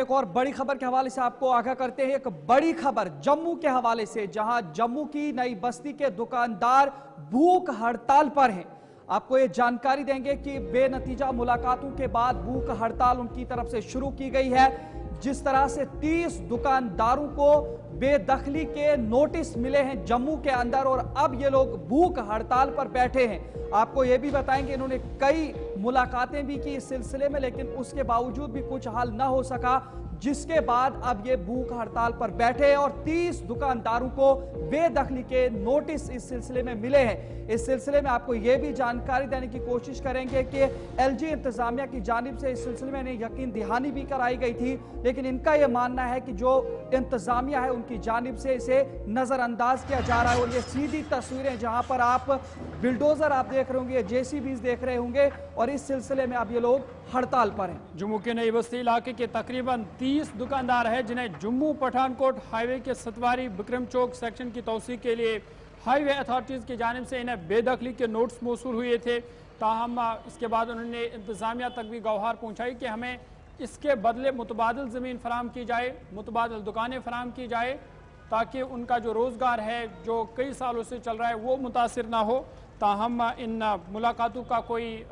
एक और बड़ी खबर के हवाले से आपको आगाह करते हैं। एक बड़ी खबर जम्मू के हवाले से, जहां जम्मू की नई बस्ती के दुकानदार भूख हड़ताल पर हैं। आपको ये जानकारी देंगे कि बेनतीजा मुलाकातों के बाद भूख हड़ताल उनकी तरफ से शुरू की गई है। जिस तरह से 30 दुकानदारों को बेदखली के नोटिस मिले हैं जम्मू के अंदर और अब ये लोग भूख हड़ताल पर बैठे हैं। आपको ये भी बताएंगे इन्होंने कई मुलाकातें भी की इस सिलसिले में, लेकिन उसके बावजूद भी कुछ हल ना हो सका, जिसके बाद अब ये भूख हड़ताल पर बैठे हैं और 30 दुकानदारों को बेदखली के नोटिस इस सिलसिले में मिले हैं। इस सिलसिले में आपको ये भी जानकारी देने की कोशिश करेंगे कि एलजी इंतजामिया की जानिब से इस सिलसिले में यकीन दहानी भी कराई गई थी, लेकिन इनका यह मानना है कि जो इंतजामिया है उनकी जानिब से इसे नजरअंदाज किया जा रहा है। और ये सीधी तस्वीरें जहां पर आप बिल्डोजर आप देख रहे होंगे, जेसीबीज देख रहे होंगे, और इस सिलसिले में अब ये लोग हड़ताल पर हैं। जम्मू के नई बस्ती इलाके के तकरीबन 30 दुकानदार हैं जिन्हें जम्मू पठानकोट हाईवे के सतवारी बिक्रम चौक सेक्शन की तौसी के लिए हाईवे अथॉरिटीज़ की जानिब से इन्हें बेदखली के नोट्स मौसूल हुए थे। ताहम इसके बाद उन्होंने इंतज़ामिया तक भी गौहार पहुँचाई कि हमें इसके बदले मुतबादल ज़मीन फराम की जाए, मुतबादल दुकानें फराम की जाए, ताकि उनका जो रोज़गार है जो कई सालों से चल रहा है वो मुतासिर ना हो। ताहम इन मुलाकातों का कोई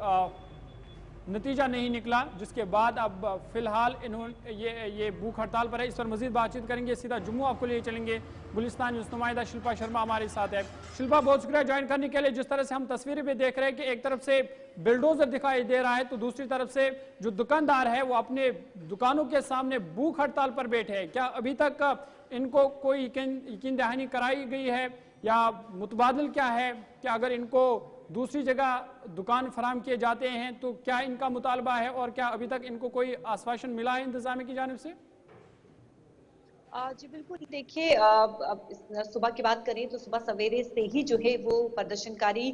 नतीजा नहीं निकला, जिसके बाद अब फिलहाल इन्होंने ये भूख हड़ताल पर है। इस पर मजीद बातचीत करेंगे, सीधा जम्मू आपको लिए चलेंगे। गुलिस्तान न्यूज़ नुमाइंदा शिल्पा शर्मा हमारे साथ है। शिल्पा, बहुत शुक्रिया ज्वाइन करने के लिए। जिस तरह से हम तस्वीरें भी देख रहे हैं कि एक तरफ से बिल्डोजर दिखाई दे रहा है तो दूसरी तरफ से जो दुकानदार है वो अपने दुकानों के सामने भूख हड़ताल पर बैठे हैं। क्या अभी तक इनको कोई यकीन दहानी कराई गई है या मुतबादल क्या है? क्या अगर इनको दूसरी जगह दुकान फराम किए जाते हैं तो क्या इनका मुतालबा है, और क्या अभी तक इनको कोई आश्वासन मिला है इंतजामिया की जानिब से? जी बिल्कुल, देखिए सुबह की बात करें तो सुबह सवेरे से ही जो है वो प्रदर्शनकारी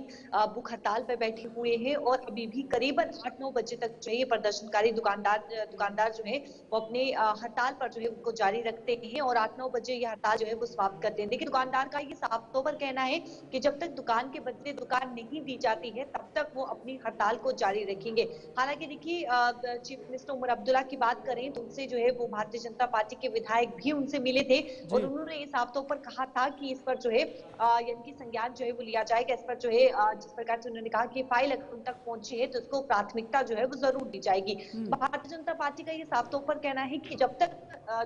भूख हड़ताल पर बैठे हुए हैं और अभी भी करीबन 8-9 बजे तक जो है ये प्रदर्शनकारी दुकानदार जो है वो अपने हड़ताल पर जो है उनको जारी रखते हैं और 8-9 बजे ये हड़ताल जो है वो समाप्त करते हैं। देखिए, दुकानदार का ये साफ तौर पर कहना है कि जब तक दुकान के बदले दुकान नहीं दी जाती है तब तक वो अपनी हड़ताल को जारी रखेंगे। हालांकि देखिए, चीफ मिनिस्टर उमर अब्दुल्ला की बात करें तो उनसे जो है वो भारतीय जनता पार्टी के विधायक भी उनसे मिले थे और उन्होंने ये साफ तौर पर कहा था कि इस पर जो है यानी कि संज्ञान जो है वो लिया जाएगा। इस पर जो है जिस प्रकार से उन्होंने कहा कि फाइल अगर उन तक पहुंची है तो उसको प्राथमिकता जो है वो जरूर दी जाएगी। भारतीय जनता पार्टी का ये साफ तौर पर कहना है कि जब तक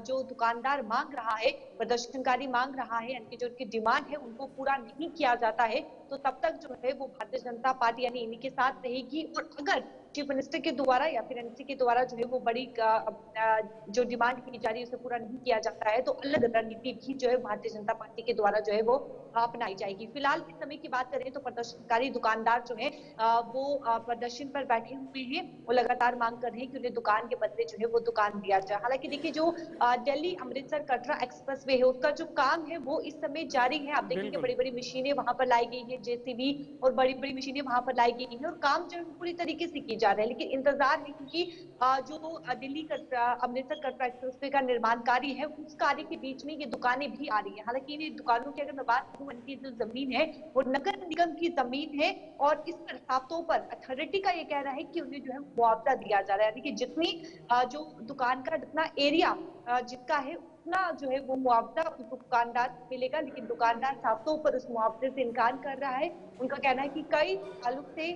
जो दुकानदार मांग रहा है, प्रदर्शनकारी मांग रहा है, यानी कि जो उनकी डिमांड है उनको पूरा नहीं किया जाता है तो तब तक जो है वो भारतीय जनता पार्टी यानी इन्हीं के साथ रहेगी। और अगर चीफ मिनिस्टर के द्वारा या फिर एनसी के द्वारा जो है वो बड़ी जो डिमांड की जा रही है उसे पूरा नहीं किया जाता है तो अलग रणनीति भी जो है भारतीय जनता पार्टी के द्वारा जो है वो अपनाई जाएगी। फिलहाल इस समय की बात करें तो प्रदर्शनकारी दुकानदार जो है वो प्रदर्शन पर बैठे हुए हैं, वो लगातार मांग कर रहे हैं कि उन्हें दुकान के बदले जो है वो दुकान दिया जाए। हालांकि देखिए, जो दिल्ली अमृतसर कटरा एक्सप्रेस वे है उसका जो काम है वो इस समय जारी है। आप देखेंगे बड़ी बड़ी मशीनें वहां पर लाई गई है, जेसीबी और बड़ी बड़ी मशीनें वहां पर लाई गई है और काम जो है पूरी तरीके से की जा रहा है। लेकिन इंतजार है क्योंकि जो दिल्ली अमृतसर कटरा एक्सप्रेसवे का निर्माण कार्य है उस कार्य के बीच में ये दुकानें भी आ रही है। हालांकि इन दुकानों की अगर मैं बात करूं, इनकी जो जमीन है वो नगर निगम की जमीन है और इस पर साफ तौर पर अथॉरिटी का ये कहना है कि उन्हें जो है मुआवजा दिया जा रहा है, यानी कि जितनी जो दुकान का जितना एरिया जिसका है उतना जो है वो मुआवजा उस दुकानदार को मिलेगा। लेकिन दुकानदार साफ तौर पर उस मुआवजे से इनकार कर रहा है। उनका कहना है कि कई सालों से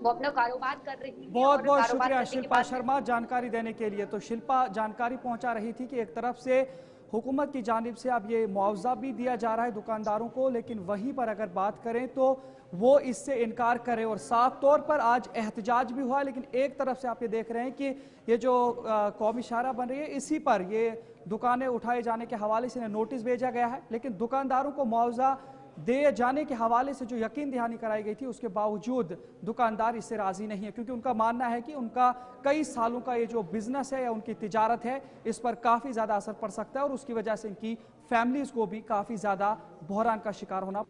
वो अपना कारोबार कर रही है। बहुत बहुत शुक्रिया शिल्पा शर्मा जानकारी देने के लिए। तो शिल्पा जानकारी पहुंचा रही थी कि एक तरफ से हुकूमत की जानिब से अब ये मुआवजा भी दिया जा रहा है दुकानदारों को, लेकिन वहीं पर अगर बात करें तो वो इससे इनकार करें और साफ तौर पर आज एहतजाज भी हुआ। लेकिन एक तरफ से आप ये देख रहे हैं कि ये जो कौमी शाहरा बन रही है इसी पर ये दुकानें उठाए जाने के हवाले से नोटिस भेजा गया है, लेकिन दुकानदारों को मुआवजा दे जाने के हवाले से जो यकीन दहानी कराई गई थी उसके बावजूद दुकानदार इससे राजी नहीं है, क्योंकि उनका मानना है कि उनका कई सालों का ये जो बिजनेस है या उनकी तिजारत है इस पर काफ़ी ज़्यादा असर पड़ सकता है और उसकी वजह से इनकी फैमिलीज़ को भी काफ़ी ज़्यादा बहरान का शिकार होना